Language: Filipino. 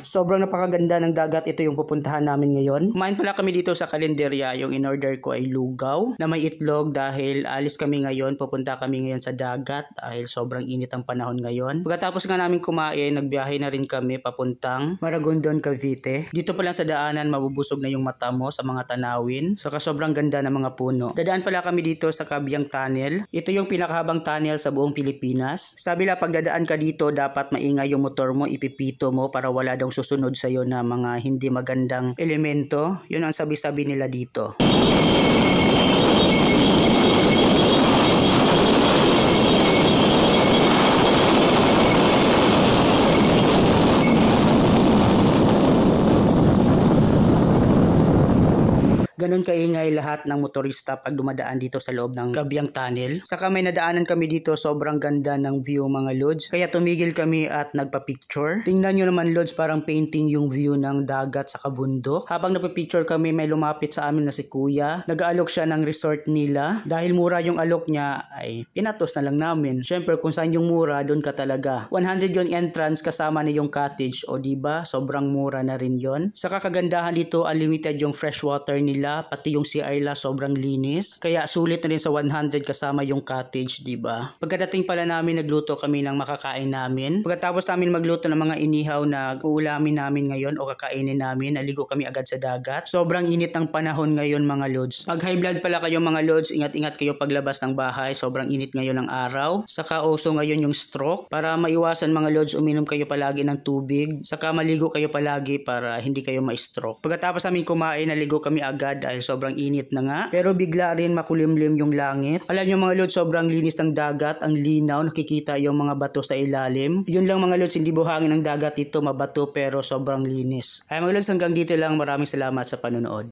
Sobrang napakaganda ng dagat, ito yung pupuntahan namin ngayon. Kumain pala kami dito sa Kalenderya, yung in-order ko ay lugaw na may itlog dahil alis kami ngayon, pupunta kami ngayon sa dagat dahil sobrang init ang panahon ngayon. Pagkatapos nga namin kumain, nagbiyahe na rin kami papuntang Maragondon, Cavite. Dito pa lang sa daanan, mabubusog na yung mata mo sa mga tanawin. Saka sobrang ganda ng mga puno. Dadaan pala kami dito sa Cabiang Tunnel. Ito yung pinakahabang tunnel sa buong Pilipinas. Sabi la pag dadaan ka dito, dapat maingay yung motor mo, ipipito mo para wala daw susunod sa'yo na mga hindi magandang elemento. Yun ang sabi-sabi nila dito. Ganon kaingay lahat ng motorista pag dumadaan dito sa loob ng Cabiang Tunnel. Saka may nadaanan kami dito, sobrang ganda ng view mga lods. Kaya tumigil kami at nagpa-picture. Tingnan nyo naman lods, parang painting yung view ng dagat sa kabundok. Habang nagpa-picture kami, may lumapit sa amin na si kuya. Nag-aalok siya ng resort nila. Dahil mura yung alok niya, ay pinatos na lang namin. Syempre kung saan yung mura, doon ka talaga. 100 yung entrance kasama na yung cottage. O diba, sobrang mura na rin yon. Saka kagandahan dito, unlimited yung fresh water nila. Pati yung CR la sobrang linis. Kaya sulit na rin sa 100 kasama yung cottage, diba? Pagkadating pala namin, nagluto kami ng makakain namin. Pagkatapos namin magluto ng mga inihaw na uulamin namin ngayon o kakainin namin, naligo kami agad sa dagat. Sobrang init ng panahon ngayon mga lods. Pag high blood pala kayo mga lods, ingat-ingat kayo paglabas ng bahay. Sobrang init ngayon ng araw. Saka uso ngayon yung stroke. Para maiwasan mga lods, uminom kayo palagi ng tubig. Saka maligo kayo palagi para hindi kayo ma-stroke. Pagkatapos namin kumain, naligo kami agad dahil sobrang init na nga. Pero bigla rin makulimlim yung langit. Alam nyo mga lods, sobrang linis ng dagat, ang linaw, nakikita yung mga bato sa ilalim. Yun lang mga lods, hindi buhangin ng dagat ito, mabato pero sobrang linis. Ay mga lods, hanggang dito lang, maraming salamat sa panonood.